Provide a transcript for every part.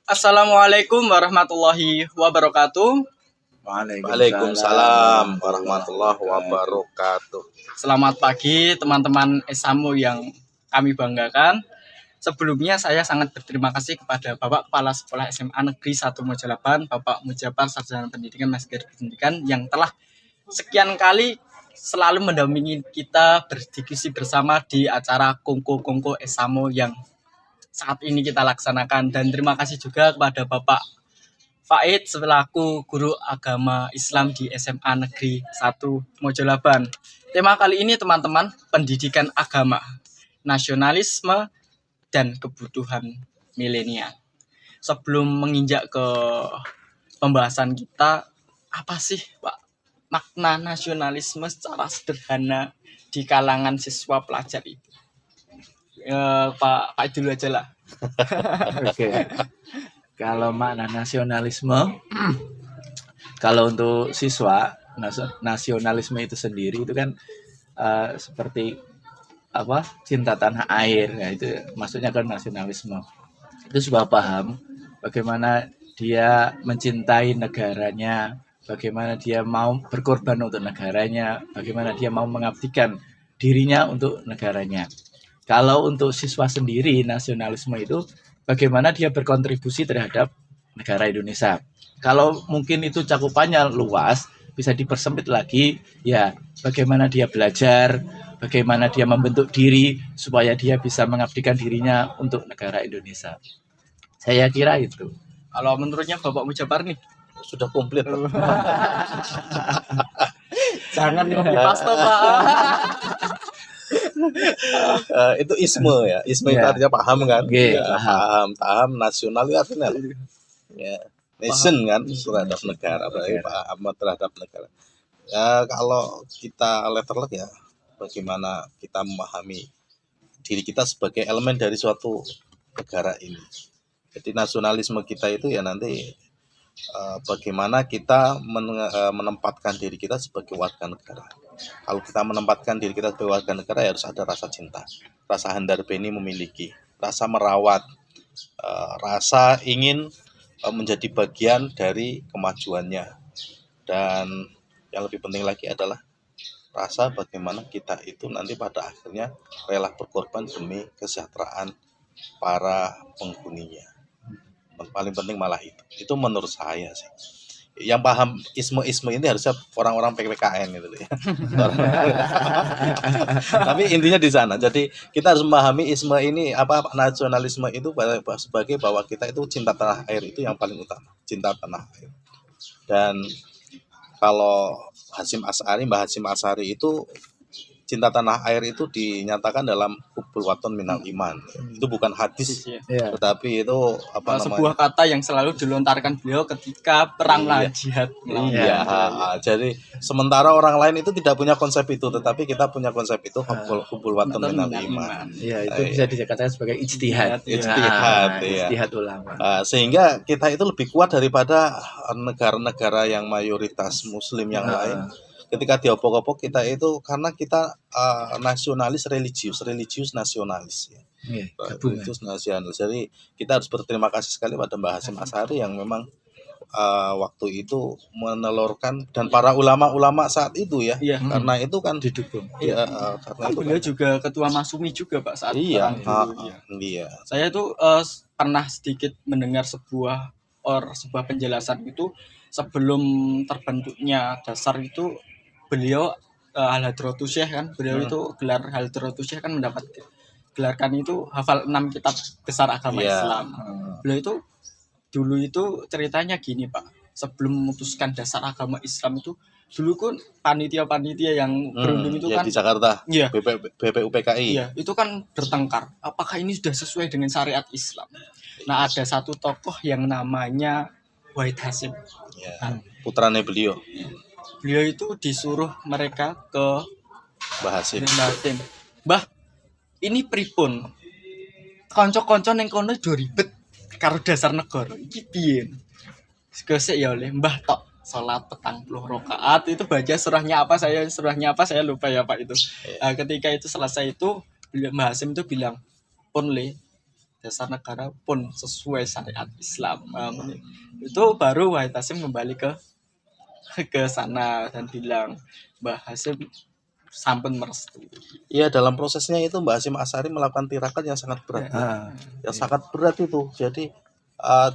Assalamualaikum warahmatullahi wabarakatuh. Waalaikumsalam warahmatullahi wabarakatuh. Selamat pagi teman-teman Esamu yang kami banggakan. Sebelumnya saya sangat berterima kasih kepada Bapak Kepala Sekolah SMA Negeri 1 Mojolaban, Bapak Mujapar Sarjana Pendidikan Magister Pendidikan yang telah sekian kali selalu mendampingi kita berdiskusi bersama di acara Kongko Esamu yang saat ini kita laksanakan. Dan terima kasih juga kepada Bapak Faid selaku guru agama Islam di SMA Negeri 1 Mojolaban. Tema kali ini teman-teman, pendidikan agama, nasionalisme, dan kebutuhan milenial. Sebelum menginjak ke pembahasan kita, apa sih Pak makna nasionalisme secara sederhana di kalangan siswa pelajar itu? Pak dulu aja lah. Oke. Kalau makna nasionalisme, kalau untuk siswa, nasionalisme itu sendiri itu kan seperti apa? Cinta tanah air. Nah, itu maksudnya kan nasionalisme. Itu sebuah paham bagaimana dia mencintai negaranya, bagaimana dia mau berkorban untuk negaranya, bagaimana dia mau mengabdikan dirinya untuk negaranya. Kalau untuk siswa sendiri, nasionalisme itu bagaimana dia berkontribusi terhadap negara Indonesia. Kalau mungkin itu cakupannya luas, bisa dipersempit lagi, ya bagaimana dia belajar, bagaimana dia membentuk diri supaya dia bisa mengabdikan dirinya untuk negara Indonesia. Saya kira itu. Kalau menurutnya Bapak Mujapar nih? Sudah komplit. Jangan dibahas toh Pak. Itu isme ya. Isme itu artinya paham kan? Okay, ya, paham. Nasional itu artinya ya, nation kan terhadap negara, berarti paham terhadap negara. Ya kalau kita letterlek ya, bagaimana kita memahami diri kita sebagai elemen dari suatu negara ini. Jadi nasionalisme kita itu ya nanti bagaimana kita menempatkan diri kita sebagai warga negara. Kalau kita menempatkan diri kita sebagai warga negara ya harus ada rasa cinta, rasa handar beni memiliki, rasa merawat, rasa ingin menjadi bagian dari kemajuannya. Dan yang lebih penting lagi adalah rasa bagaimana kita itu nanti pada akhirnya rela berkorban demi kesejahteraan para penghuninya. Yang paling penting malah itu menurut saya sih. Yang paham isme ini harusnya orang-orang PPKN gitu ya. Tapi intinya di sana. Jadi kita harus memahami isme ini apa nasionalisme itu sebagai bahwa kita itu cinta tanah air itu yang paling utama, cinta tanah air. Dan kalau Mbah Hasyim Asy'ari itu cinta tanah air itu dinyatakan dalam hubul waton minal iman. Itu bukan hadis, tetapi itu sebuah kata yang selalu dilontarkan beliau ketika perang jihad. Iya. Jadi sementara orang lain itu tidak punya konsep itu, tetapi kita punya konsep itu hubul waton minal iman. Iya, itu bisa dikatakan sebagai ijtihad. Ijtihad ulama. Sehingga kita itu lebih kuat daripada negara-negara yang mayoritas muslim yang lain. Ketika diopok-opok kita itu karena kita nasionalis religius nasionalis ya. Religius nasionalis. Jadi kita harus berterima kasih sekali pada Mbah Hasyim Asy'ari yang memang waktu itu menelurkan dan para ulama-ulama saat itu ya. Karena itu kan didukung. Karena itu beliau juga ketua Masumi juga Pak saat iya. Saya itu pernah sedikit mendengar sebuah penjelasan itu sebelum terbentuknya dasar itu beliau Al-Hadratus Syekh kan, beliau itu gelar Al-Hadratus Syekh kan mendapat gelarkan itu hafal 6 kitab besar agama Islam. Beliau itu dulu itu ceritanya gini Pak, sebelum memutuskan dasar agama Islam itu dulu kan panitia yang berunding itu kan di Jakarta, BPUPKI. Iya, itu kan bertengkar, apakah ini sudah sesuai dengan syariat Islam. Nah, ada satu tokoh yang namanya Wahid Hasyim. Putranya beliau. Beliau itu disuruh mereka ke Mbah Hasyim. Mbah, ini pripun? Konco-konco neng kono do ribet karo dasar negara. Iki piye? Sekesek ya oleh Mbah tok salat 40 rakaat itu baca surahnya apa saya lupa ya Pak itu. Ketika itu selesai itu Mbah Hasyim itu bilang, "Pun le, dasar negara pun sesuai syariat Islam. Itu baru Wahid Hasyim kembali ke sana dan bilang Mbah Hasyim sampun merestui. Iya, dalam prosesnya itu Mbak Hasyim Asy'ari melakukan tirakat yang sangat berat. Ah, Yang sangat berat itu. Jadi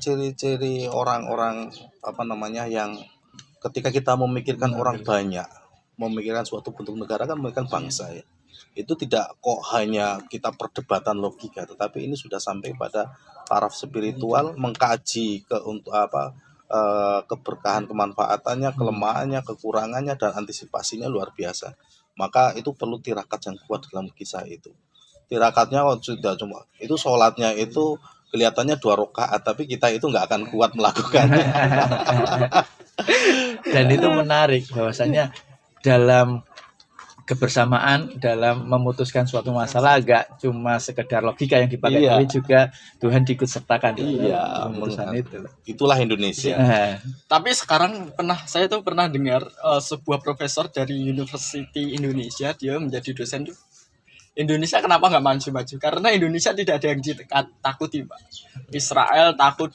ciri-ciri orang-orang apa namanya yang ketika kita memikirkan orang banyak, memikirkan suatu bentuk negara kan memikirkan bangsa ya. Itu tidak kok hanya kita perdebatan logika, tetapi ini sudah sampai pada taraf spiritual, mengkaji untuk keberkahan, kemanfaatannya, kelemahannya, kekurangannya, dan antisipasinya luar biasa. Maka itu perlu tirakat yang kuat dalam kisah itu. Tirakatnya sudah cuma itu, sholatnya itu kelihatannya 2 rakaat, tapi kita itu nggak akan kuat melakukannya. dan itu menarik bahwasanya dalam kebersamaan dalam memutuskan suatu masalah agak cuma sekedar logika yang dipakai, Iya. tapi juga Tuhan diikut sertakan dalam Iya, keputusan itu. Itulah Indonesia. Nah, Tapi sekarang saya tuh pernah dengar sebuah profesor dari University Indonesia, dia menjadi dosen tuh. Indonesia kenapa nggak maju-maju? Karena Indonesia tidak ada yang ditakuti, Pak. Israel takut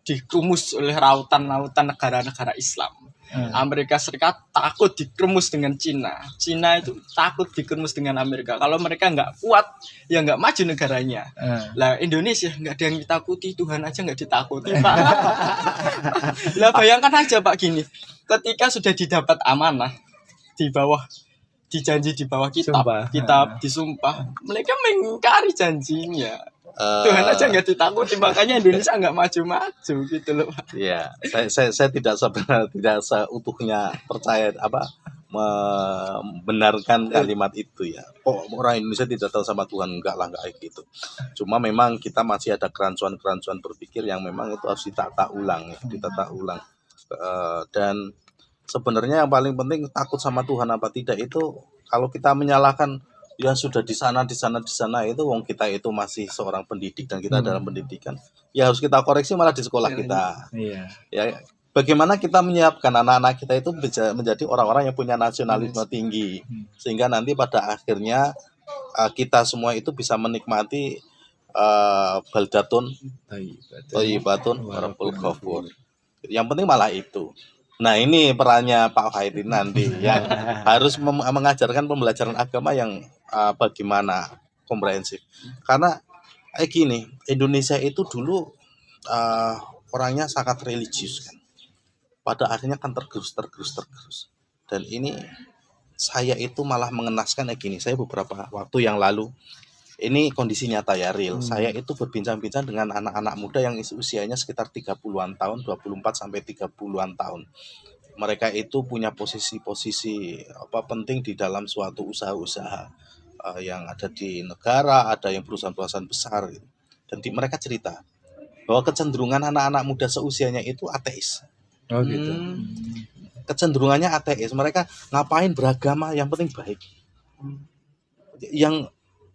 dikerumus oleh lautan-lautan negara-negara Islam. Amerika Serikat takut dikerumus dengan Cina. Cina itu takut dikerumus dengan Amerika. Kalau mereka nggak kuat, ya nggak maju negaranya. Lah Indonesia nggak ada yang ditakuti, Tuhan aja nggak ditakuti, Pak. Lah bayangkan aja Pak gini, ketika sudah didapat amanah di bawah dijanji di bawah Sumpah. kitab disumpah, mereka mengingkari janjinya. Tuhan aja nggak ditakuti, makanya Indonesia nggak maju-maju gitu loh, Pak. Ya, saya tidak sebenarnya tidak seutuhnya percaya membenarkan kalimat itu ya. Kok orang Indonesia tidak tahu sama Tuhan? Enggak lah, enggak kayak gitu. Cuma memang kita masih ada kerancuan-kerancuan berpikir yang memang itu harus ditata ulang ya, ditata ulang. Dan sebenarnya yang paling penting takut sama Tuhan apa tidak itu, kalau kita menyalahkan yang sudah di sana itu, wong kita itu masih seorang pendidik dan kita dalam pendidikan, ya harus kita koreksi malah di sekolah kita. iya. Ya, bagaimana kita menyiapkan anak-anak kita itu menjadi orang-orang yang punya nasionalisme tinggi, sehingga nanti pada akhirnya kita semua itu bisa menikmati baldatun thayyibatun rabbul ghafur. Yang penting malah itu. Nah, ini perannya Pak Wahid nanti yang harus mengajarkan pembelajaran agama yang bagaimana komprehensif. Karena gini, Indonesia itu dulu orangnya sangat religius kan. Pada akhirnya kan tergerus. Dan ini saya itu malah mengenaskan gini. Saya beberapa waktu yang lalu, ini kondisi nyata ya, real. Saya itu berbincang-bincang dengan anak-anak muda yang usianya sekitar 30-an tahun, 24 sampai 30-an tahun. Mereka itu punya posisi-posisi penting di dalam suatu usaha-usaha yang ada di negara, ada yang perusahaan-perusahaan besar gitu. Dan mereka cerita bahwa kecenderungan anak-anak muda seusianya itu ateis. Oh gitu. Kecenderungannya ateis. Mereka ngapain beragama, yang penting baik.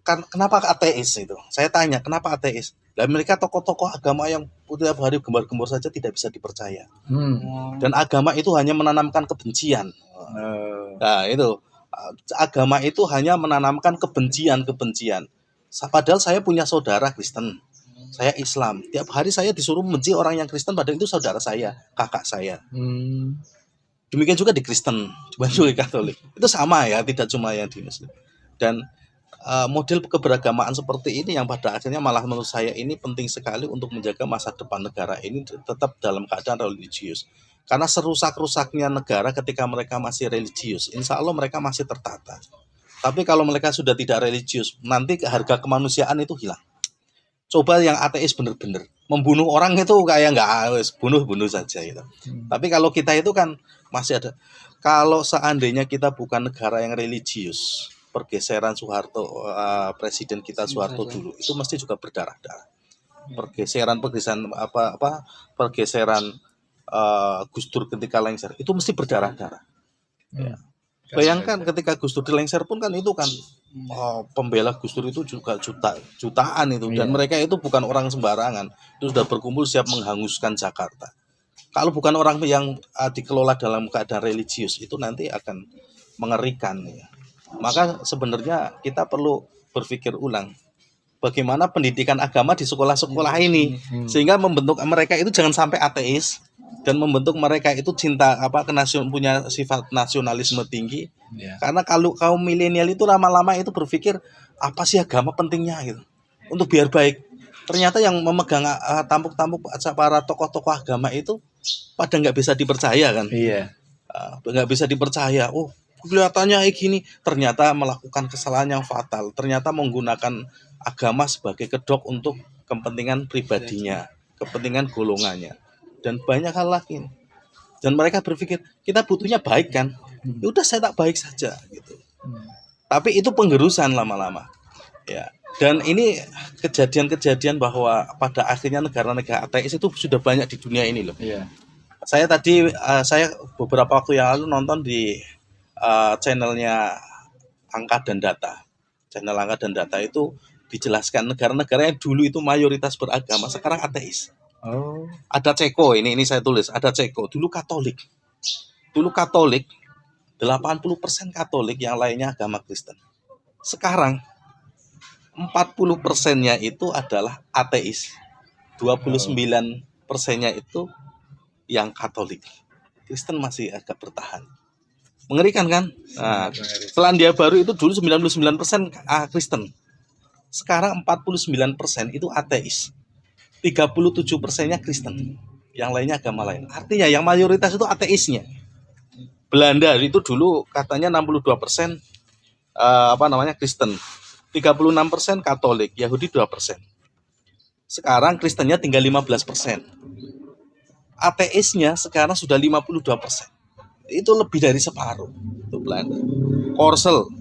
Kenapa ateis itu? Saya tanya, kenapa ateis? Dan mereka tokoh-tokoh agama yang tiap hari gembar-gembor saja tidak bisa dipercaya. Dan agama itu hanya menanamkan kebencian. Nah, itu agama itu hanya menanamkan kebencian. Padahal saya punya saudara Kristen, saya Islam. Tiap hari saya disuruh membenci orang yang Kristen, padahal itu saudara saya, kakak saya. Demikian juga di Kristen, juga di Katolik. Itu sama ya, tidak cuma yang di Muslim. Dan model keberagamaan seperti ini yang pada akhirnya malah menurut saya ini penting sekali untuk menjaga masa depan negara ini tetap dalam keadaan religius. Karena serusak-rusaknya negara ketika mereka masih religius, insya Allah mereka masih tertata. Tapi kalau mereka sudah tidak religius, nanti harga kemanusiaan itu hilang. Coba yang ateis benar-benar membunuh orang itu kayak nggak bunuh saja gitu. Tapi kalau kita itu kan masih ada. Kalau seandainya kita bukan negara yang religius, pergeseran Soeharto, presiden kita Soeharto dulu itu mesti juga berdarah-darah. Pergeseran Gus Dur ketika lengser itu mesti berdarah-darah. Ya. Bayangkan ketika Gus Dur dilengser pun kan itu kan pembela Gus Dur itu juga jutaan itu, dan mereka itu bukan orang sembarangan, itu sudah berkumpul siap menghanguskan Jakarta. Kalau bukan orang yang dikelola dalam keadaan religius itu nanti akan mengerikan ya. Maka sebenarnya kita perlu berpikir ulang. bagaimana pendidikan agama di sekolah-sekolah ini, sehingga membentuk mereka itu jangan sampai ateis dan membentuk mereka itu punya sifat nasionalisme tinggi. Ya. Karena kalau kaum milenial itu lama-lama itu berpikir apa sih agama pentingnya gitu untuk biar baik. Ternyata yang memegang tampuk-tampuk para tokoh-tokoh agama itu pada nggak bisa dipercaya kan. Iya. Nggak bisa dipercaya. Oh, kelihatannya kayak gini, ternyata melakukan kesalahan yang fatal, ternyata menggunakan agama sebagai kedok untuk kepentingan pribadinya, kepentingan golongannya, dan banyak hal lagi. Dan mereka berpikir kita butuhnya baik kan, ya udah saya tak baik saja gitu. Tapi itu penggerusan lama-lama, ya. Dan ini kejadian-kejadian bahwa pada akhirnya negara-negara ateis itu sudah banyak di dunia ini loh. Iya. Saya beberapa waktu yang lalu nonton di channelnya Angka dan Data. Channel Angka dan Data itu dijelaskan negara-negara yang dulu itu mayoritas beragama sekarang ateis. Oh. Ada Ceko, ini saya tulis, ada Ceko, dulu Katolik. Dulu Katolik 80% Katolik, yang lainnya agama Kristen. Sekarang 40%-nya itu adalah ateis. 29%-nya itu yang Katolik. Kristen masih agak bertahan. Mengerikan kan? Nah, Selandia Baru itu dulu 99% Kristen. Sekarang 49% itu ateis. 37%-nya Kristen. Yang lainnya agama lain. Artinya yang mayoritas itu ateisnya. Belanda itu dulu katanya 62% Kristen. 36% Katolik, Yahudi 2%. Sekarang Kristennya tinggal 15%. Ateisnya sekarang sudah 52%. Itu lebih dari separuh. Itu Belanda. Korsel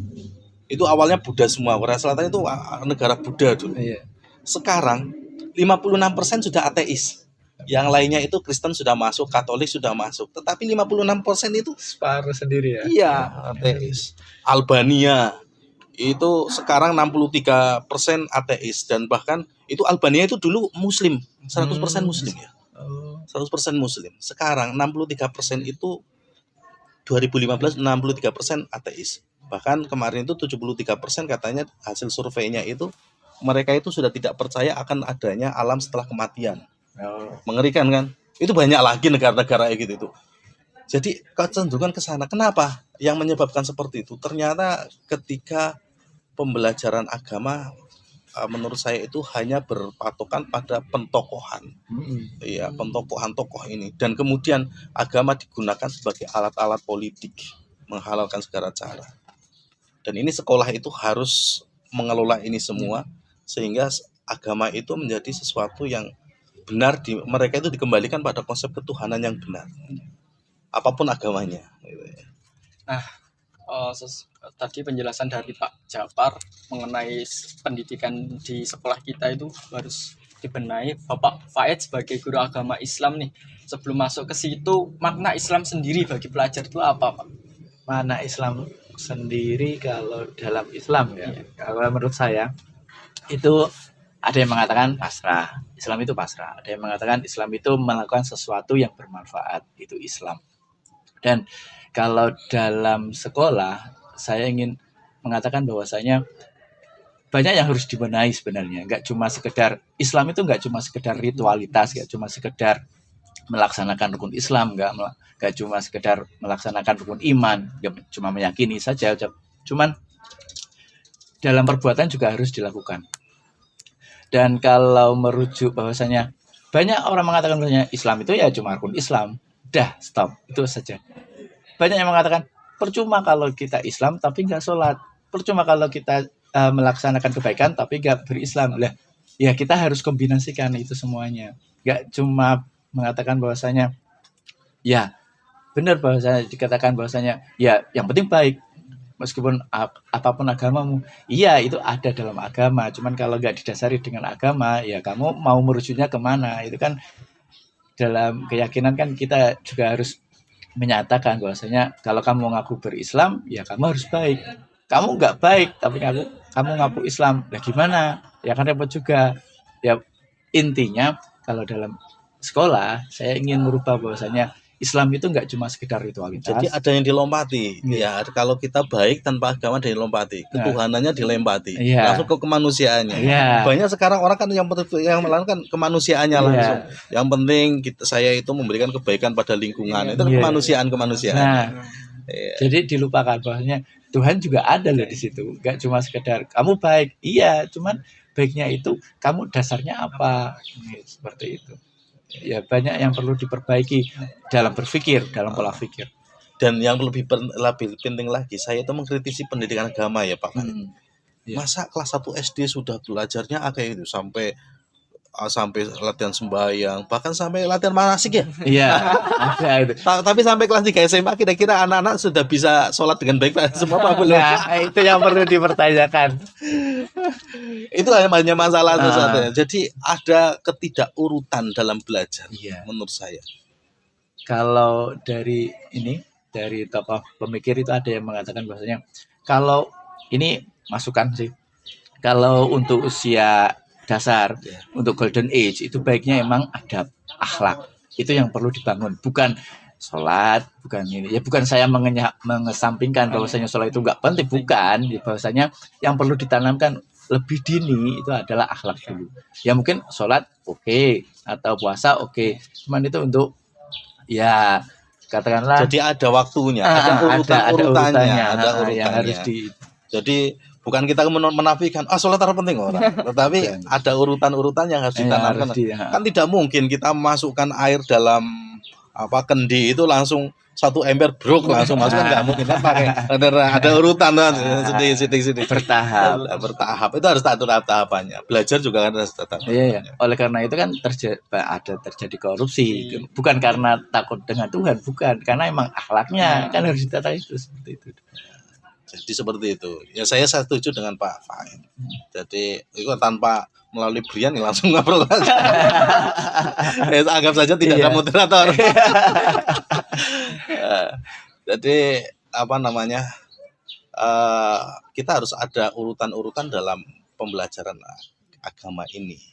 itu awalnya Buddha semua. Korea Selatan itu negara Buddha dulu. Iya. Sekarang 56% sudah ateis. Yang lainnya itu Kristen sudah masuk, Katolik sudah masuk. Tetapi 56% itu Separuh sendiri ya. iya ateis. Albania itu sekarang 63% ateis, dan bahkan itu Albania itu dulu Muslim, 100% Muslim ya. 100% Muslim. Sekarang 63% itu 2015 63% ateis. Bahkan kemarin itu 73% katanya hasil surveinya itu mereka itu sudah tidak percaya akan adanya alam setelah kematian. Mengerikan kan? Itu banyak lagi negara-negara kayak gitu itu. Jadi kecenderungan ke sana. Kenapa? Yang menyebabkan seperti itu ternyata ketika pembelajaran agama menurut saya itu hanya berpatokan pada pentokohan. Iya, pentokohan tokoh ini, dan kemudian agama digunakan sebagai alat-alat politik, menghalalkan segala cara. Dan ini sekolah itu harus mengelola ini semua sehingga agama itu menjadi sesuatu yang benar, mereka itu dikembalikan pada konsep ketuhanan yang benar. Apapun agamanya. Nah, tadi penjelasan dari Pak Japar mengenai pendidikan di sekolah kita itu harus dibenahi. Bapak Faed sebagai guru agama Islam nih, sebelum masuk ke situ, makna Islam sendiri bagi pelajar itu apa, Pak? Makna Islam sendiri kalau dalam Islam ya, kalau menurut saya itu ada yang mengatakan pasrah. Islam itu pasrah. Ada yang mengatakan Islam itu melakukan sesuatu yang bermanfaat. Itu Islam. Dan kalau dalam sekolah, saya ingin mengatakan bahwasanya banyak yang harus dibenahi sebenarnya. Nggak cuma sekedar, Islam itu nggak cuma sekedar ritualitas, nggak cuma sekedar melaksanakan rukun Islam, nggak cuma sekedar melaksanakan rukun iman, nggak cuma meyakini saja. Cuman dalam perbuatan juga harus dilakukan. Dan kalau merujuk bahwasanya banyak orang mengatakan bahwasanya Islam itu ya cuma rukun Islam. Dah, stop. Itu saja. Banyak yang mengatakan percuma kalau kita Islam tapi nggak sholat. Percuma kalau kita melaksanakan kebaikan tapi nggak berislam. Lah, ya kita harus kombinasikan itu semuanya. Nggak cuma mengatakan bahwasanya ya benar bahwasanya dikatakan bahwasanya ya yang penting baik. Meskipun apapun agamamu, iya itu ada dalam agama. Cuman kalau nggak didasari dengan agama, ya kamu mau merujuknya kemana? Itu kan dalam keyakinan kan kita juga harus menyatakan bahwasanya kalau kamu ngaku berislam, ya kamu harus baik. Kamu nggak baik, tapi kamu ngaku Islam, lah gimana? Ya kan repot juga. Ya intinya kalau dalam sekolah, saya ingin merubah bahwasanya Islam itu nggak cuma sekedar ritualitas. Jadi ada yang dilompati. Ya, kalau kita baik tanpa agama ada yang dilompati. Ketuhanannya dilempati. Iya. Langsung ke kemanusiaannya. Iya. Banyak sekarang orang kan yang melakukan kemanusiaannya langsung. Yang penting saya itu memberikan kebaikan pada lingkungan. Itu kemanusiaan. Nah, jadi dilupakan bahwasanya Tuhan juga ada loh di situ. Nggak cuma sekedar kamu baik. Iya, cuman baiknya itu kamu dasarnya apa? Seperti itu. Ya banyak yang perlu diperbaiki dalam berpikir, dalam pola pikir. Dan yang lebih penting lagi, saya itu mengkritisi pendidikan agama ya Pak. Masa kelas 1 SD sudah belajarnya kayak itu sampai latihan sembahyang, bahkan sampai latihan manasik ya. Iya, ada itu. Tapi sampai kelas 3 SMA kira-kira anak-anak sudah bisa sholat dengan baik Pak? Semua Pak belum? Nah, itu yang perlu dipertanyakan. Itu hanya masalah satu-satunya. Jadi ada ketidakurutan dalam belajar menurut saya. Kalau dari tokoh pemikir itu ada yang mengatakan bahwasanya kalau ini masukan sih. Kalau untuk usia dasar, untuk golden age itu baiknya emang adab, akhlak. Itu yang perlu dibangun, bukan sholat, bukan ini. Ya bukan saya mengesampingkan bahwasanya sholat itu enggak penting, bukan. Bahwasanya yang perlu ditanamkan lebih dini itu adalah akhlak dulu. Ya mungkin sholat oke, atau puasa oke. Cuman itu untuk ya katakanlah. Jadi ada waktunya, ada urutannya. Yang harus Jadi bukan kita menafikan sholat terpenting orang, tetapi ada urutan-urutan yang harus ditanamkan. Kan tidak mungkin kita masukkan air dalam kendi itu langsung 1 ember brok langsung masuk, kan nggak mungkin, kan pakai ada urutan kan, sedikit bertahap. Itu harus tahapannya. Belajar juga kan harus tahapannya. Iya. Oleh karena itu kan terjadi korupsi, bukan karena takut dengan Tuhan, bukan, karena emang akhlaknya kan harus ditata itu seperti itu. Jadi seperti itu. Ya saya setuju dengan Pak Fain. Jadi itu tanpa melalui Brian langsung ngobrol aja. Anggap saja tidak ada moderator. Jadi kita harus ada urutan-urutan dalam pembelajaran agama ini.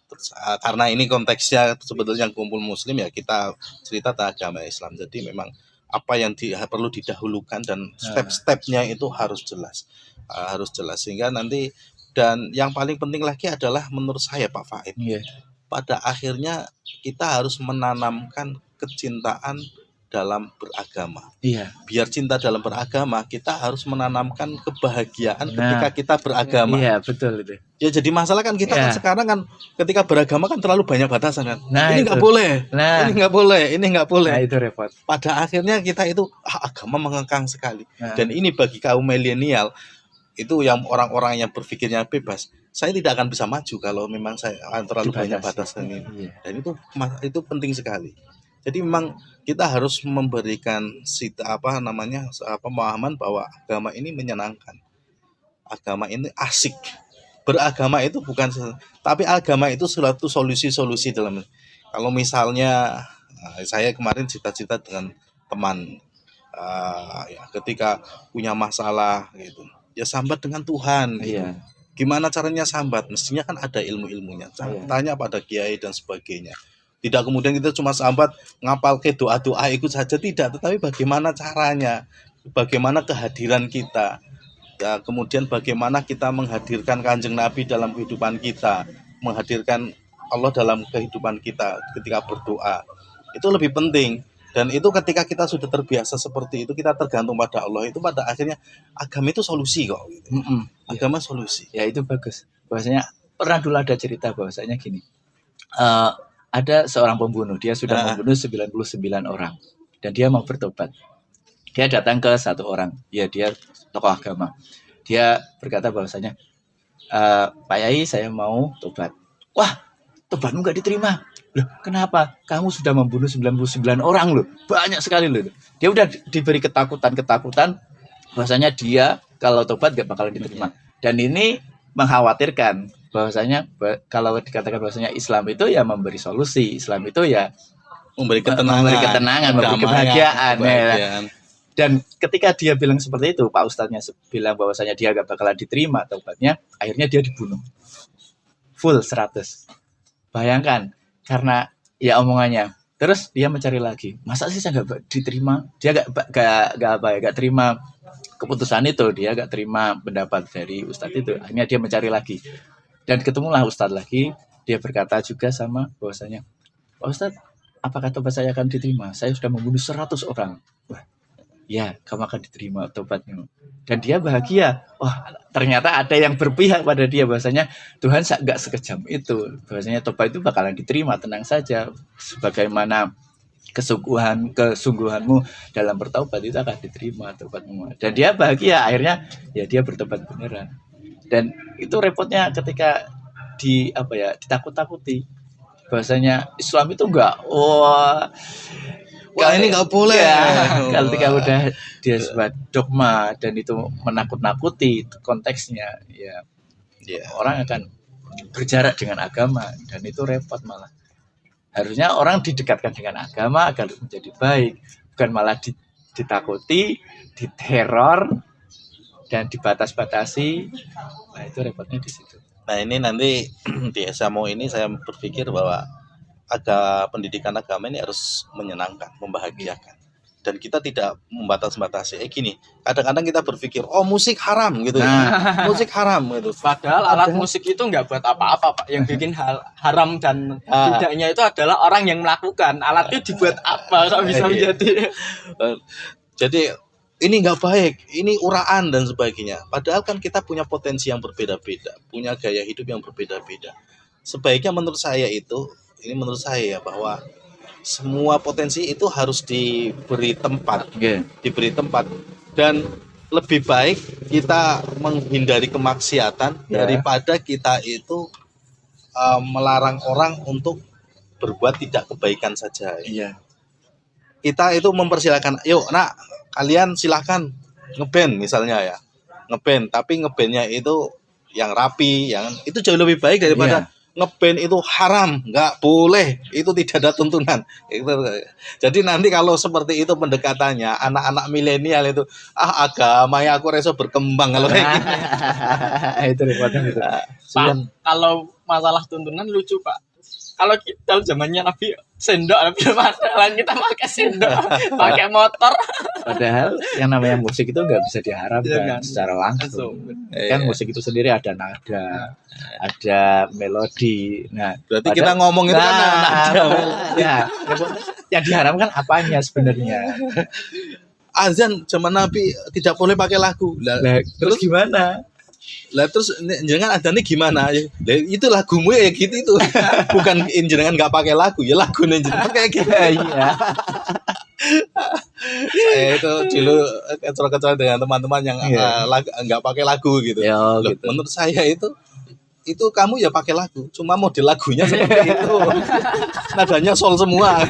Terus, karena ini konteksnya sebetulnya kumpul muslim ya, kita cerita tentang agama Islam. Jadi memang apa yang perlu didahulukan dan step-stepnya itu harus jelas, sehingga nanti, dan yang paling penting lagi adalah menurut saya Pak Faid, pada akhirnya kita harus menanamkan kecintaan dalam beragama. Biar cinta dalam beragama, kita harus menanamkan kebahagiaan ketika kita beragama. Iya, betul itu. Ya jadi masalah kan kita kan sekarang kan ketika beragama kan terlalu banyak batasan kan. Ini nggak boleh. Ini nggak boleh. Ini nggak boleh. Nah, itu repot. Pada akhirnya kita itu agama mengekang sekali. Dan ini bagi kaum milenial itu yang orang-orang yang berpikirnya bebas, saya tidak akan bisa maju kalau memang saya terlalu banyak batasan ini. Dan itu penting sekali. Jadi memang kita harus memberikan pemahaman bahwa agama ini menyenangkan. Agama ini asik. Beragama itu bukan, tapi agama itu suatu solusi-solusi dalam. Kalau misalnya saya kemarin cita-cita dengan teman ketika punya masalah gitu, ya sambat dengan Tuhan gitu. Gimana caranya sambat? Mestinya kan ada ilmu-ilmunya. Tanya pada kiai dan sebagainya. Tidak kemudian kita cuma sambat ngapal ke doa-doa ikut saja, tidak, tetapi bagaimana caranya, bagaimana kehadiran kita. Ya, kemudian bagaimana kita menghadirkan Kanjeng Nabi dalam kehidupan kita, menghadirkan Allah dalam kehidupan kita ketika berdoa. Itu lebih penting. Dan itu ketika kita sudah terbiasa seperti itu, kita tergantung pada Allah, itu pada akhirnya agama itu solusi kok. Gitu. Agama solusi. Ya itu bagus. Bahwasanya pernah dulu ada cerita bahwasanya gini. Ada seorang pembunuh, dia sudah membunuh 99 orang dan dia mau bertobat. Dia datang ke satu orang, ya dia tokoh agama. Dia berkata bahwasanya, Pak Yai, saya mau tobat. Wah, tobatmu gak diterima. Loh, kenapa? Kamu sudah membunuh 99 orang loh. Banyak sekali loh. Dia udah diberi ketakutan bahwasanya dia kalau tobat gak bakalan diterima. Dan ini mengkhawatirkan bahwasanya kalau dikatakan bahwasanya Islam itu ya memberi solusi. Islam itu ya memberi ketenangan, memberi kebahagiaan. Ya. Dan ketika dia bilang seperti itu, Pak Ustadznya bilang bahwasanya dia gak bakalan diterima tobatnya, akhirnya dia dibunuh. Full 100. Bayangkan, karena ya omongannya, Terus dia mencari lagi. Masa sih saya nggak diterima? Dia nggak terima keputusan itu. Dia nggak terima pendapat dari ustadz itu. Akhirnya dia mencari lagi. Dan ketemulah ustadz lagi. Dia berkata juga sama bahwasanya, Pak Ustadz, apakah tobat saya akan diterima? Saya sudah membunuh 100 orang. Wah, ya, kamu akan diterima tobatnya. Dan dia bahagia. Wah, ternyata ada yang berpihak pada dia bahwasanya Tuhan nggak sekejam itu. Bahwasanya tobat itu bakalan diterima, tenang saja. Sebagaimana kesungguhanmu dalam bertobat itu akan diterima tobatmu. Dan dia bahagia, akhirnya ya dia bertobat beneran. Dan itu repotnya ketika ditakut-takuti. Bahwasanya Islam itu enggak, Wah, ini nggak boleh. Kalau ketika udah dia sebuah dogma dan itu menakut-nakuti konteksnya, ya orang akan berjarak dengan agama dan itu repot malah. Harusnya orang didekatkan dengan agama agar menjadi baik, bukan malah ditakuti, diteror dan dibatas-batasi. Nah, itu repotnya di situ. Nah, ini nanti di SMO ini saya berpikir bahwa pendidikan agama ini harus menyenangkan, membahagiakan. Dan kita tidak membatas-batasi. Gini, kadang-kadang kita berpikir, musik haram gitu. Musik haram gitu. Padahal alat musik itu nggak buat apa-apa, Pak. Yang bikin haram dan tidaknya itu adalah orang yang melakukan. Alatnya dibuat apa? Kok bisa menjadi. Jadi ini nggak baik, ini uraan dan sebagainya. Padahal kan kita punya potensi yang berbeda-beda, punya gaya hidup yang berbeda-beda. Sebaiknya menurut saya ya, bahwa semua potensi itu harus diberi tempat, dan lebih baik kita menghindari kemaksiatan daripada kita itu melarang orang untuk berbuat tidak kebaikan saja. Iya. Kita itu mempersilahkan, yuk nak, kalian silahkan ngeband misalnya ya, tapi ngebandnya itu yang rapi, yang itu jauh lebih baik daripada ngeband itu haram, nggak boleh, itu tidak ada tuntunan. Jadi nanti kalau seperti itu pendekatannya, anak-anak milenial itu agama ya aku reso berkembang kalau kayak gitu. Itu repotnya gitu. Pak, kalau masalah tuntunan lucu, Pak. Kalau kita zamannya Nabi sendok, Nabi masalah kita pakai sendok, pakai motor. Padahal yang namanya musik itu nggak bisa diharapkan secara langsung. Kan musik itu sendiri ada nada, ada melodi. Nah, berarti kita ngomong itu kan nada. Ya, yang diharapkan apanya sebenarnya? Azan zaman Nabi tidak boleh pakai lagu. Terus gimana? Terus jenengan adanya gimana? Itu lagumu ya gitu itu. Bukan jenengan nggak pakai lagu, ya lagu jenengan kayak gitu. Iya. Saya itu dulu kecil-kecil dengan teman-teman yang nggak pakai lagu gitu. Gitu. Menurut saya itu kamu ya pakai lagu, cuma model lagunya seperti itu. Nadanya sol semua.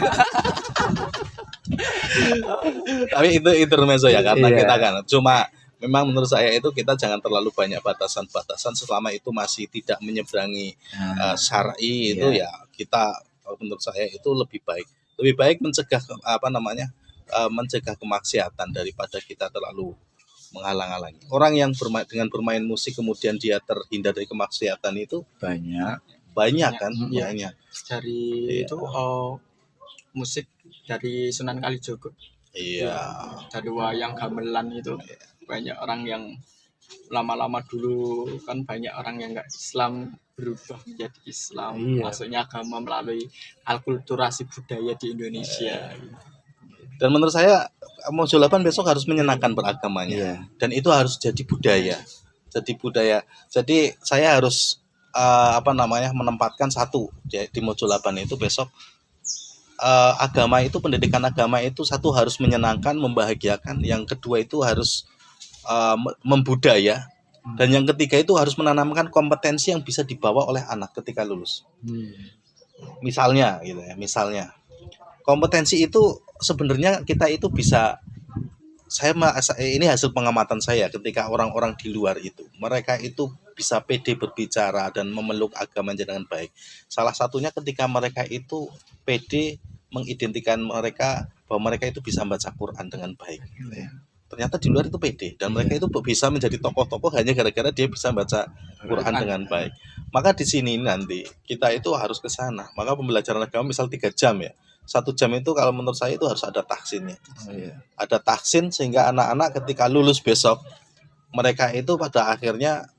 Tapi itu intermezzo ya, karena kita kan cuma memang menurut saya itu kita jangan terlalu banyak batasan-batasan selama itu masih tidak menyeberangi syar'i itu ya kita menurut saya itu lebih baik mencegah mencegah kemaksiatan daripada kita terlalu menghalang-halangi. Orang yang dengan bermain musik kemudian dia terhindar dari kemaksiatan itu banyak kan. Banyak. Dari itu musik dari Sunan Kalijogo. Iya. Dari wayang gamelan itu. Banyak orang yang lama-lama dulu kan banyak orang yang nggak Islam berubah menjadi Islam, masuknya agama melalui akulturasi budaya di Indonesia. Dan menurut saya Mojolaban besok harus menyenangkan beragamanya, dan itu harus jadi budaya. Jadi saya harus menempatkan satu di Mojolaban itu besok agama itu, pendidikan agama itu satu harus menyenangkan, membahagiakan, yang kedua itu harus membudaya, dan yang ketiga itu harus menanamkan kompetensi yang bisa dibawa oleh anak ketika lulus. Misalnya kompetensi itu sebenarnya kita itu bisa, ini hasil pengamatan saya ketika orang-orang di luar itu, mereka itu bisa pede berbicara dan memeluk agama dengan baik. Salah satunya ketika mereka itu pede mengidentikan mereka bahwa mereka itu bisa membaca Quran dengan baik. Ternyata di luar itu pede, dan mereka itu bisa menjadi tokoh-tokoh hanya gara-gara dia bisa baca Quran dengan baik. Maka di sini nanti kita itu harus ke sana. Maka pembelajaran agama misal 3 jam ya. 1 jam itu kalau menurut saya itu harus ada tahsinnya. Oh, iya. Ada tahsin sehingga anak-anak ketika lulus besok mereka itu pada akhirnya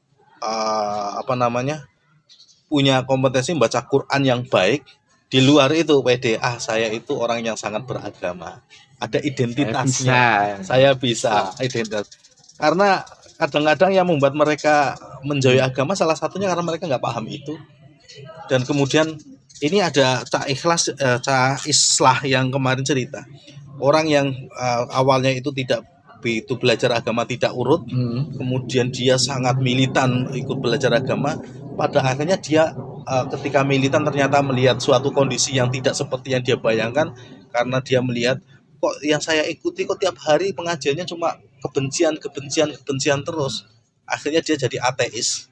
punya kompetensi membaca Quran yang baik. Di luar itu PDA saya itu orang yang sangat beragama. Ada identitasnya. Saya bisa identitas. Karena kadang-kadang yang membuat mereka menjauhi agama salah satunya karena mereka nggak paham itu. Dan kemudian ini ada Cak Islah yang kemarin cerita. Orang yang awalnya itu tidak begitu belajar agama, tidak urut, kemudian dia sangat militan ikut belajar agama. Pada akhirnya dia ketika militan ternyata melihat suatu kondisi yang tidak seperti yang dia bayangkan, karena dia melihat kok yang saya ikuti kok tiap hari pengajiannya cuma kebencian terus. Akhirnya dia jadi ateis.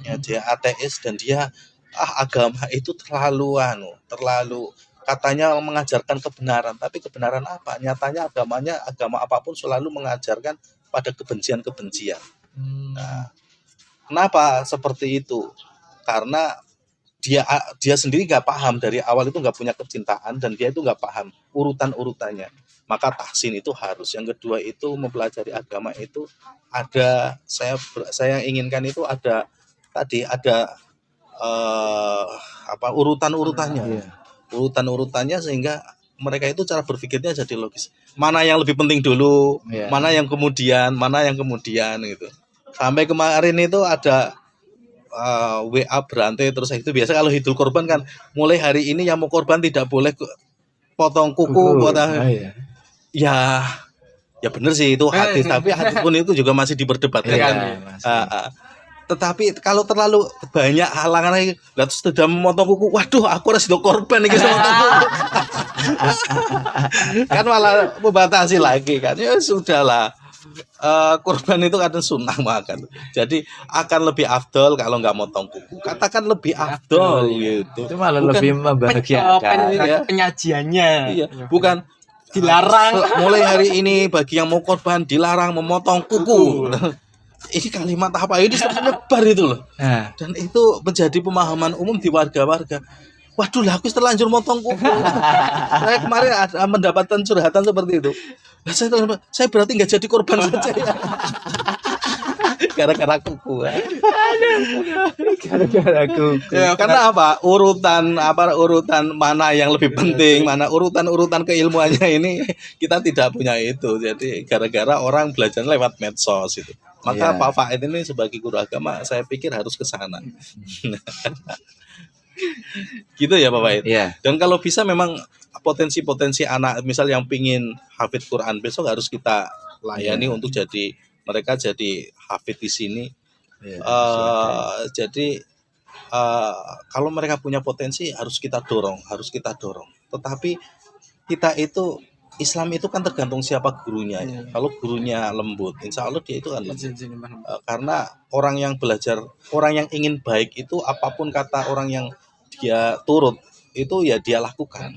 Ya, dia ateis dan dia agama itu terlalu katanya mengajarkan kebenaran, tapi kebenaran apa? Nyatanya agama apapun selalu mengajarkan pada kebencian. Nah, kenapa seperti itu? Karena dia sendiri nggak paham dari awal, itu nggak punya kecintaan dan dia itu nggak paham urutannya. Maka tahsin itu harus. Yang kedua itu mempelajari agama itu ada, saya inginkan itu ada urutannya sehingga mereka itu cara berpikirnya jadi logis. Mana yang lebih penting dulu, mana yang kemudian gitu. Sampai kemarin itu ada WA berantai terus itu biasa kalau Idul Kurban kan mulai hari ini yang mau korban tidak boleh potong kuku, ya benar sih itu hadis, tapi hadis pun itu juga masih diperdebatkan kan. Tetapi kalau terlalu banyak halangan lagi, terus sudah memotong kuku, waduh aku harus korban nih memotong kuku. Kan malah membatasi lagi kan. Ya sudahlah. Kurban itu kadang sunnah makan. Jadi akan lebih afdol kalau nggak motong kuku. Katakan lebih afdol gitu. Itu malah lebih membahagiakan. Penyajiannya. Iya, bukan dilarang. Mulai hari ini bagi yang mau korban dilarang memotong kuku. Ini kalimat apa ini menyebar itu loh. Dan itu menjadi pemahaman umum di warga-warga. Waduh lah aku terlanjur motong kuku. Saya kemarin ada mendapatkan curhatan seperti itu. Saya berarti nggak jadi korban saja ya. Gara-gara kuku. Gara-gara kuku. Karena apa? Urutan mana yang lebih penting, mana urutan keilmuannya ini kita tidak punya itu. Jadi gara-gara orang belajar lewat medsos itu. Maka Pak Faid ini sebagai guru agama saya pikir harus ke sana. Gitu ya Pak Faid. Dan kalau bisa memang potensi anak misal yang pingin hafid Quran besok harus kita layani untuk mereka jadi hafid di sini. Jadi kalau mereka punya potensi harus kita dorong. Tetapi kita itu Islam itu kan tergantung siapa gurunya. Kalau gurunya lembut, insya Allah dia itu kan lembut. Karena orang yang belajar, orang yang ingin baik itu apapun kata orang yang dia turut itu ya dia lakukan.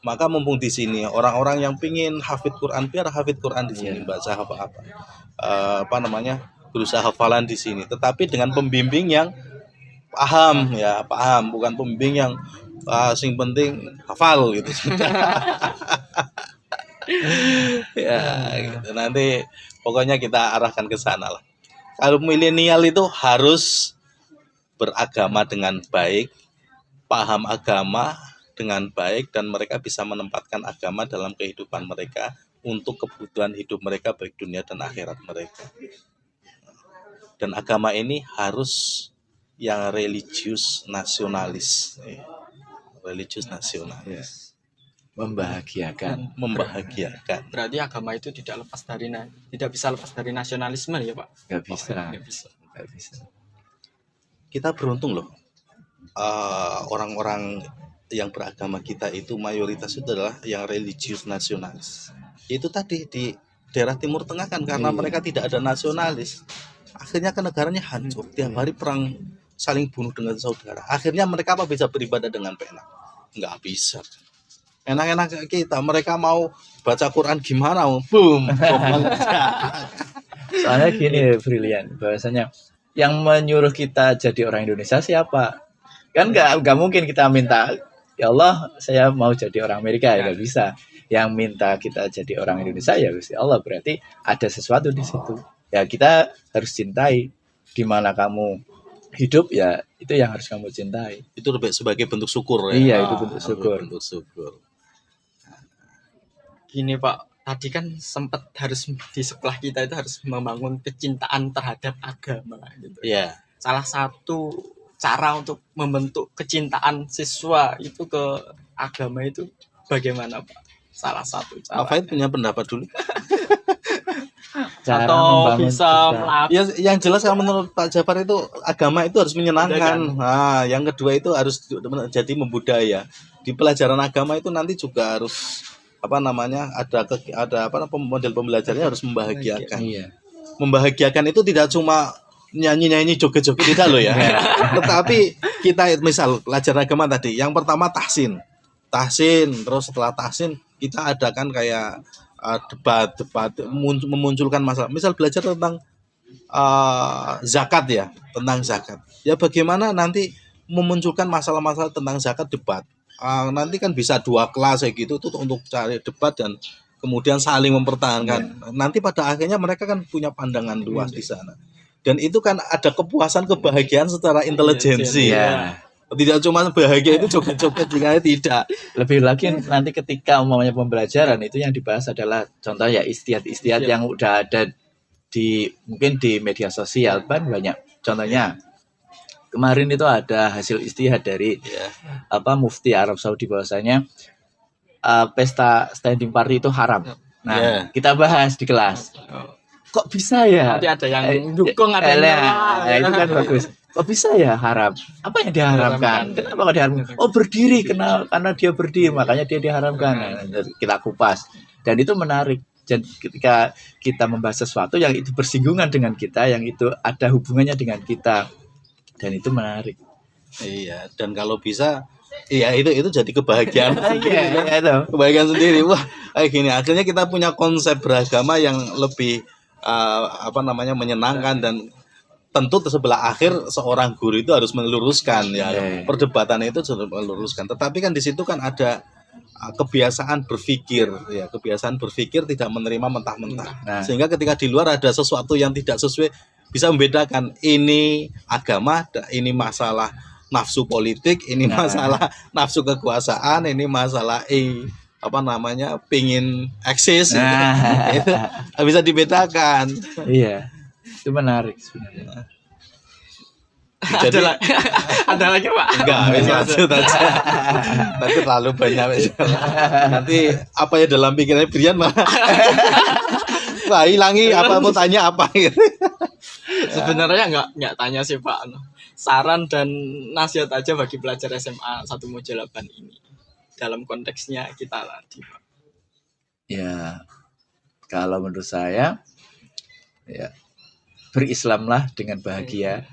Maka mumpung di sini orang-orang yang pingin hafid Quran biar hafid Quran di sini, baca berusaha hafalan di sini. Tetapi dengan pembimbing yang paham, bukan pembimbing yang sing penting hafal gitu. Gitu. Nanti pokoknya kita arahkan ke sana lah. Kalau milenial itu harus beragama dengan baik, paham agama dengan baik, dan mereka bisa menempatkan agama dalam kehidupan mereka untuk kebutuhan hidup mereka baik dunia dan akhirat mereka. Dan agama ini harus yang religius nasionalis. Membahagiakan. Berarti agama itu tidak bisa lepas dari nasionalisme ya Pak? Gak bisa. Kita beruntung loh. Orang-orang yang beragama kita itu mayoritas itu adalah yang religius nasionalis. Itu tadi di daerah Timur Tengah kan karena mereka tidak ada nasionalis. Akhirnya kan negaranya hancur. Tiap hari perang saling bunuh dengan saudara. Akhirnya mereka bisa beribadah dengan pena? Nggak bisa. Enak-enak kita, mereka mau baca Quran gimana, boom. Soalnya gini brilian, bahwasanya yang menyuruh kita jadi orang Indonesia siapa? Kan nggak mungkin kita minta ya Allah saya mau jadi orang Amerika, ya nggak bisa. Yang minta kita jadi orang Indonesia ya Gusti Allah, berarti ada sesuatu di situ. Ya kita harus cintai. Di mana kamu hidup ya itu yang harus kamu cintai. Itu lebih sebagai bentuk syukur ya. Iya, itu bentuk syukur. Bentuk syukur. Gini Pak, tadi kan sempat harus di sekolah kita itu harus membangun kecintaan terhadap agama gitu. Iya. Salah satu cara untuk membentuk kecintaan siswa itu ke agama itu bagaimana Pak? Salah satu cara. Afaid punya pendapat dulu. Cara Atau membangun bisa kita. melakukan Ya, yang jelas kalau menurut Pak Jafar itu agama itu harus menyenangkan. Nah, yang kedua itu harus jadi membudaya. Di pelajaran agama itu nanti juga harus apa namanya ada model pembelajarannya harus membahagiakan. Iya. Membahagiakan itu tidak cuma nyanyi-nyanyi joget-joget tidak loh ya. Tetapi kita misal pelajaran agama tadi, yang pertama tahsin, terus setelah tahsin kita adakan kayak debat memunculkan masalah. Misal belajar tentang zakat ya, tentang zakat. Ya bagaimana nanti memunculkan masalah-masalah tentang zakat debat. Nanti kan bisa 2 kelas kayak gitu tuh untuk cari debat dan kemudian saling mempertahankan. Nanti pada akhirnya mereka kan punya pandangan luas di sana. Dan itu kan ada kepuasan, kebahagiaan secara intelijensi. Iya. Tidak cuma bahagia itu joget-joget tidak. Lebih lagi nanti ketika umpamanya pembelajaran itu yang dibahas adalah contoh ya istiad-istiad yang udah ada di mungkin di media sosial kan banyak. Contohnya kemarin itu ada hasil istihad dari Mufti Arab Saudi bahwasanya pesta standing party itu haram. Nah, kita bahas di kelas. Kok bisa ya? nanti ada yang dukung, ada yang nah, itu kan bagus. Kok bisa ya haram? Apa yang diharamkan? Kenapa kok diharamkan? Oh berdiri, karena dia berdiri, makanya dia diharamkan. Nah, kita kupas. Dan itu menarik. Dan ketika kita membahas sesuatu yang itu bersinggungan dengan kita, yang itu ada hubungannya dengan kita, dan itu menarik. Iya, dan kalau bisa, iya itu jadi kebahagiaan. Iya, itu. Kebahagiaan sendiri. Wah, kayak gini. Akhirnya kita punya konsep beragama yang lebih menyenangkan dan tentu sebelah akhir seorang guru itu harus meluruskan ya perdebatan itu harus meluruskan. Tetapi kan di situ kan ada kebiasaan berpikir ya, kebiasaan berpikir tidak menerima mentah-mentah. Nah. Sehingga ketika di luar ada sesuatu yang tidak sesuai bisa membedakan ini agama, ini masalah nafsu politik, ini masalah nafsu kekuasaan, ini masalah pingin eksis itu bisa dibedakan. Iya. Itu menarik sebenarnya. Jadi ada lagi Pak? Enggak, lanjut aja. Nanti terlalu banyak. Nanti apa ya dalam pikirannya Brian mah. Wah, hilangi apa mau tanya apa gitu. Sebenarnya nggak tanya sih Pak. Saran dan nasihat aja bagi pelajar SMA 1 Mojolaban ini dalam konteksnya kita tadi Pak. Ya, kalau menurut saya ya berislamlah dengan bahagia.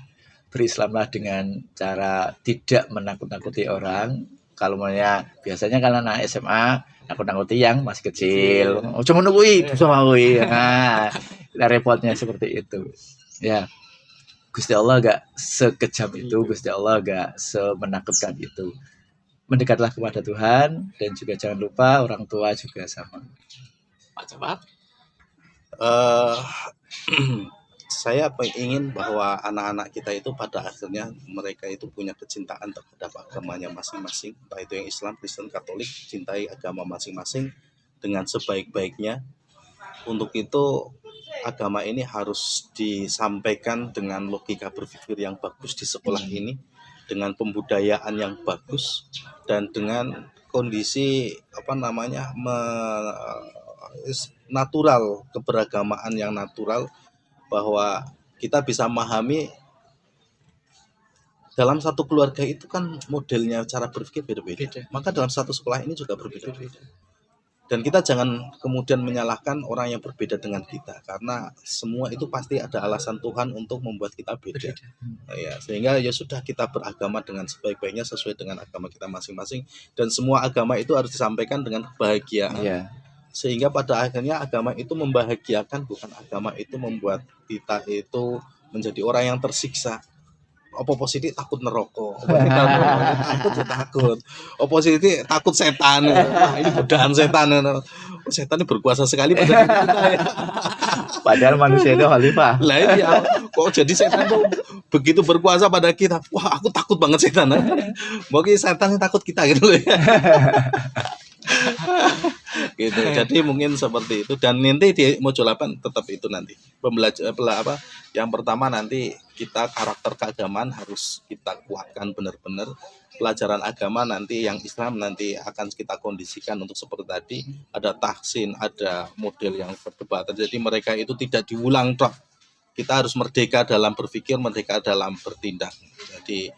Berislamlah dengan cara tidak menakut-nakuti orang. Kalau biasanya kalau anak SMA nakut-nakuti yang masih kecil. Oh, cuma nungguin, sama kui. Nah, repotnya seperti itu. Ya, Gusti Allah gak sekejam itu, Gusti Allah gak semenakutkan itu. Mendekatlah kepada Tuhan dan juga jangan lupa orang tua juga sama. Pak Cepat. Saya ingin bahwa anak-anak kita itu pada akhirnya mereka itu punya kecintaan terhadap agamanya masing-masing, entah itu yang Islam, Kristen, Katolik, cintai agama masing-masing dengan sebaik-baiknya. Untuk itu agama ini harus disampaikan dengan logika berpikir yang bagus di sekolah ini, dengan pembudayaan yang bagus dan dengan kondisi natural, keberagamaan yang natural, bahwa kita bisa memahami dalam satu keluarga itu kan modelnya cara berpikir beda-beda. Maka dalam satu sekolah ini juga berbeda-beda. Dan kita jangan kemudian menyalahkan orang yang berbeda dengan kita, karena semua itu pasti ada alasan Tuhan untuk membuat kita beda. Ya, sehingga ya sudah kita beragama dengan sebaik-baiknya sesuai dengan agama kita masing-masing, dan semua agama itu harus disampaikan dengan kebahagiaan. Yeah. Sehingga pada akhirnya agama itu membahagiakan, bukan agama itu membuat kita itu menjadi orang yang tersiksa. Opo positif takut neraka. Opo kita takut ya takut. Opo positif takut setan. Wah, ini godaan setan. Setan ini berkuasa sekali pada diri kita ya. Padahal manusia itu khalifah. Lah iya, kok jadi setan tuh begitu berkuasa pada kita. Wah, aku takut banget setan. Mungkin setan takut kita gitu loh ya. Gitu. Jadi mungkin seperti itu dan nanti di Mojo 8 tetap itu nanti. Yang pertama nanti kita karakter keagamaan harus kita kuatkan benar-benar. Pelajaran agama nanti yang Islam nanti akan kita kondisikan untuk seperti tadi, ada tahsin, ada model yang perdebatan. Jadi mereka itu tidak diulang toh. Kita harus merdeka dalam berpikir, merdeka dalam bertindak. Jadi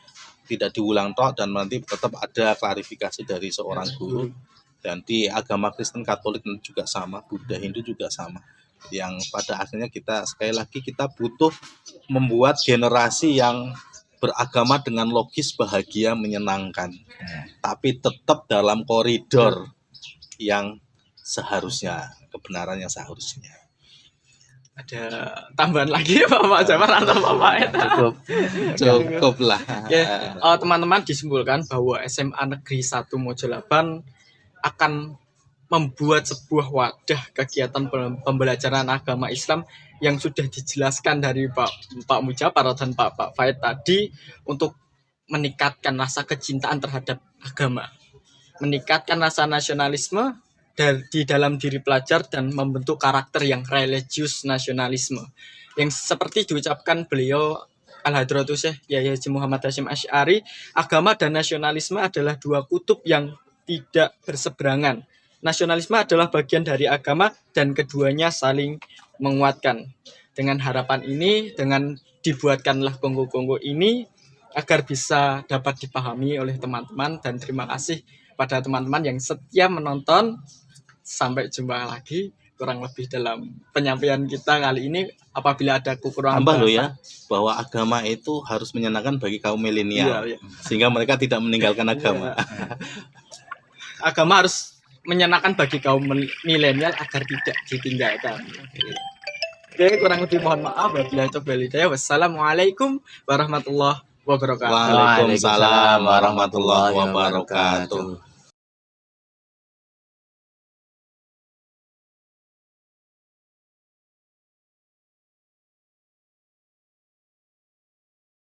tidak diulang toh dan nanti tetap ada klarifikasi dari seorang guru. Dan di agama Kristen, Katolik juga sama, Buddha, Hindu juga sama. Yang pada akhirnya kita sekali lagi kita butuh membuat generasi yang beragama dengan logis, bahagia, menyenangkan. Tapi tetap dalam koridor yang seharusnya, kebenaran yang seharusnya. Ada tambahan lagi Bapak Jafar atau Bapak Eta? Cukup lah. Ya, teman-teman disimpulkan bahwa SMA Negeri 1 Mojo 8 akan membuat sebuah wadah kegiatan pembelajaran agama Islam yang sudah dijelaskan dari Pak Mujapar dan Pak Faid tadi untuk meningkatkan rasa kecintaan terhadap agama, meningkatkan rasa nasionalisme di dalam diri pelajar dan membentuk karakter yang religius nasionalisme yang seperti diucapkan beliau Al-Hadratus Syekh Yahya Haji Muhammad Hasyim Asy'ari, agama dan nasionalisme adalah dua kutub yang tidak berseberangan. Nasionalisme adalah bagian dari agama dan keduanya saling menguatkan. Dengan harapan ini, dengan dibuatkanlah Konggo-Konggo ini agar bisa dapat dipahami oleh teman-teman, dan terima kasih pada teman-teman yang setia menonton. Sampai jumpa lagi kurang lebih dalam penyampaian kita kali ini. Apabila ada kekurangan tambah loh bahasa, ya, bahwa agama itu harus menyenangkan bagi kaum milenial, Iya. sehingga mereka tidak meninggalkan agama. Agama harus menyenangkan bagi kaum milenial agar tidak ditinggalkan. Oke, kurang lebih mohon maaf. Wabillahi taufiq wal hidayah. Wassalamualaikum warahmatullahi wabarakatuh. Waalaikumsalam warahmatullahi wabarakatuh.